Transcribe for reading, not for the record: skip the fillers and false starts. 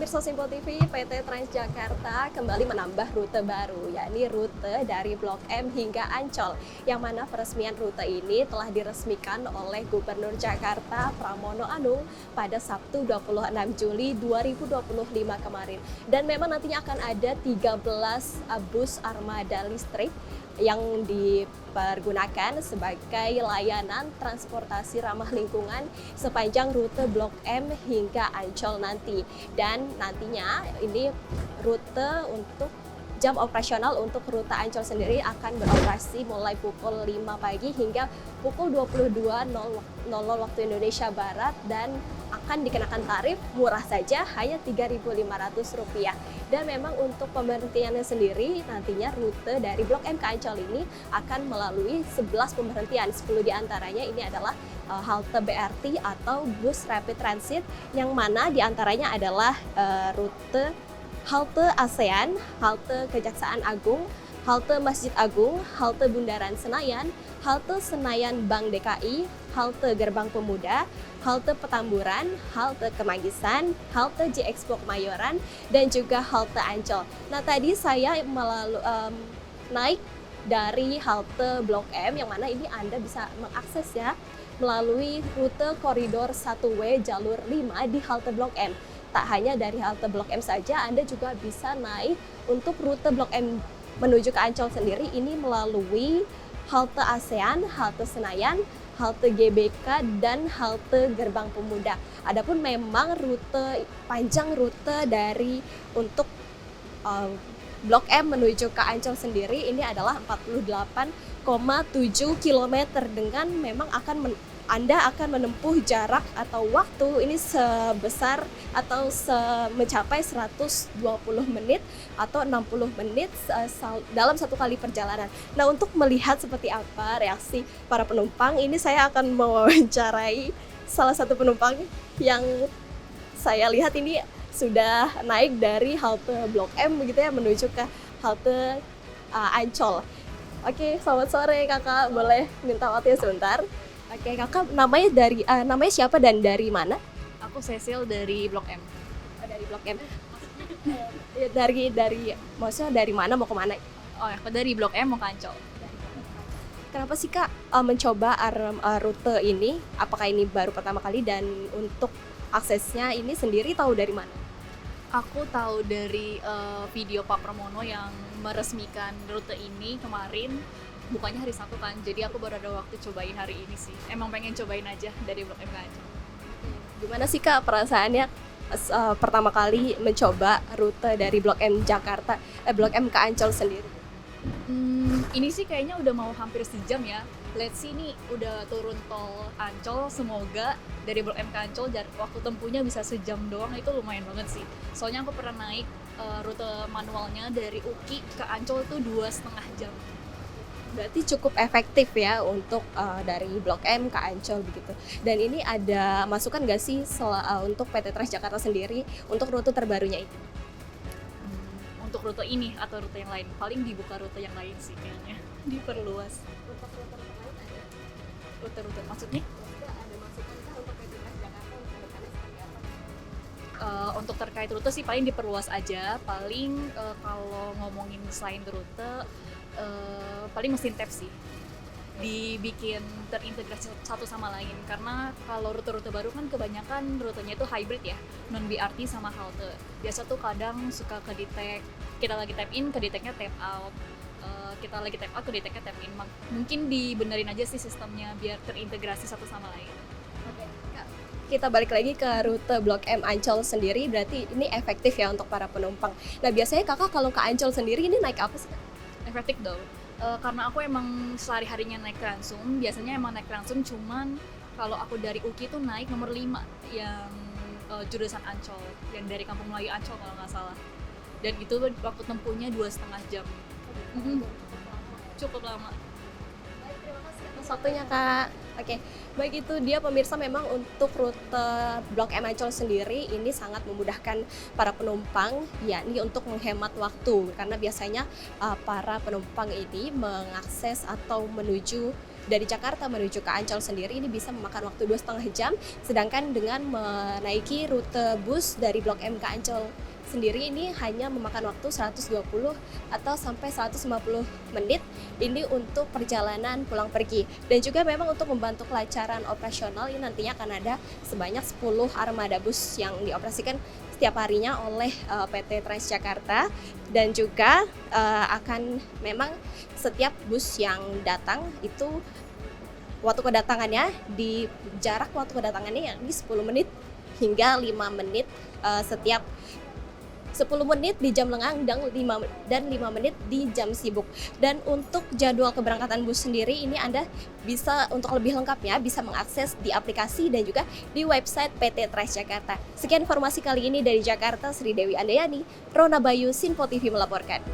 pemirsa Simpol TV, PT Transjakarta kembali menambah rute baru, yakni rute dari Blok M hingga Ancol, yang mana peresmian rute ini telah diresmikan oleh Gubernur Jakarta Pramono Anung pada Sabtu 26 Juli 2025 kemarin. Dan memang nantinya akan ada 13 bus armada listrik yang dipergunakan sebagai layanan transportasi ramah lingkungan sepanjang rute Blok M hingga Ancol nanti. Dan nantinya ini rute untuk jam operasional untuk rute Ancol sendiri akan beroperasi mulai pukul 5 pagi hingga pukul 22.00 waktu Indonesia Barat dan akan dikenakan tarif murah saja hanya Rp3.500. Dan memang untuk pemberhentiannya sendiri nantinya rute dari Blok M ke Ancol ini akan melalui 11 pemberhentian. 10 diantaranya ini adalah halte BRT atau bus rapid transit, yang mana diantaranya adalah rute halte ASEAN, halte Kejaksaan Agung, halte Masjid Agung, halte Bundaran Senayan, halte Senayan Bank DKI, halte Gerbang Pemuda, halte Petamburan, halte Kemanggisan, halte J-Expo Kemayoran, dan juga halte Ancol. Nah, tadi saya naik dari halte Blok M, yang mana ini Anda bisa mengakses ya melalui rute koridor 1W jalur 5 di halte Blok M. Tak hanya dari halte Blok M saja, Anda juga bisa naik untuk rute Blok M menuju ke Ancol sendiri ini melalui halte ASEAN, halte Senayan, halte GBK, dan halte Gerbang Pemuda. Adapun memang panjang rute dari untuk Blok M menuju ke Ancol sendiri ini adalah 48,7 km dengan memang Anda akan menempuh jarak atau waktu ini sebesar atau mencapai 120 menit atau 60 menit dalam satu kali perjalanan. Nah, untuk melihat seperti apa reaksi para penumpang, ini saya akan mewawancarai salah satu penumpang yang saya lihat ini sudah naik dari halte Blok M begitu ya menuju ke halte Ancol. Oke, selamat sore Kakak, boleh minta waktunya sebentar? Oke, Kakak namanya siapa dan dari mana? Aku Cecil dari Blok M. Oh, dari Blok M. Maksudnya dari mana mau ke mana? Oh, aku dari Blok M mau ke Ancol. Kenapa sih Kak mencoba rute ini? Apakah ini baru pertama kali dan untuk aksesnya ini sendiri tahu dari mana? Aku tahu dari video Pak Pramono yang meresmikan rute ini kemarin. Bukanya hari Sabtu kan, jadi aku baru ada waktu cobain hari ini sih. Emang pengen cobain aja dari Blok M ke Ancol. Gimana sih Kak perasaannya pertama kali mencoba rute dari Blok M Blok M ke Ancol sendiri? Ini sih kayaknya udah mau hampir sejam ya. Let's see nih udah turun tol Ancol, semoga dari Blok M ke Ancol waktu tempuhnya bisa sejam doang, itu lumayan banget sih. Soalnya aku pernah naik rute manualnya dari UKI ke Ancol itu 2,5 jam. Berarti cukup efektif ya untuk dari Blok M ke Ancol begitu. Dan ini ada masukan nggak sih untuk PT Transjakarta sendiri untuk rute terbarunya itu? Untuk rute ini atau rute yang lain? Paling dibuka rute yang lain sih kayaknya. Diperluas. Untuk rute lain ada? Rute-rute maksudnya? Ada masukan kah untuk PT Transjakarta untuk kedepannya seperti apa? Untuk terkait rute sih paling diperluas aja. Paling kalau ngomongin selain rute, paling mesin tap sih dibikin terintegrasi satu sama lain, karena kalau rute-rute baru kan kebanyakan rutenya itu hybrid ya, non BRT sama halte. Biasa tuh kadang suka ke detect, kita lagi tap in ke detectnya tap out, kita lagi tap out ke detectnya tap in. Mungkin dibenerin aja sih sistemnya biar terintegrasi satu sama lain. Oke, Kak, kita balik lagi ke rute Blok M Ancol sendiri, berarti ini efektif ya untuk para penumpang. Nah, biasanya Kakak kalau ke Ancol sendiri ini naik apa sih Kak? Efektif dong, karena aku emang sehari-harinya naik Transum, biasanya emang naik Transum, cuman kalau aku dari UKI tuh naik nomor 5 yang jurusan Ancol, yang dari Kampung Melayu Ancol kalau nggak salah, dan itu waktu tempuhnya 2,5 jam. Cukup lama. Baik, terima kasih atas waktunya Kak. Oke, baik, itu dia pemirsa, memang untuk rute Blok M Ancol sendiri ini sangat memudahkan para penumpang, yakni untuk menghemat waktu, karena biasanya para penumpang ini mengakses atau menuju dari Jakarta menuju ke Ancol sendiri ini bisa memakan waktu 2,5 jam, sedangkan dengan menaiki rute bus dari Blok M ke Ancol sendiri ini hanya memakan waktu 120 atau sampai 150 menit ini untuk perjalanan pulang pergi. Dan juga memang untuk membantu kelancaran operasional ini nantinya akan ada sebanyak 10 armada bus yang dioperasikan setiap harinya oleh PT Transjakarta, dan juga akan memang setiap bus yang datang itu waktu kedatangannya di jarak waktu kedatangannya yakni 10 menit hingga 5 menit setiap 10 menit di jam lengang dan 5 menit di jam sibuk. Dan untuk jadwal keberangkatan bus sendiri ini Anda bisa untuk lebih lengkapnya bisa mengakses di aplikasi dan juga di website PT Transjakarta. Sekian informasi kali ini dari Jakarta, Sri Dewi Andayani, Rona Bayu, Sinpo TV melaporkan.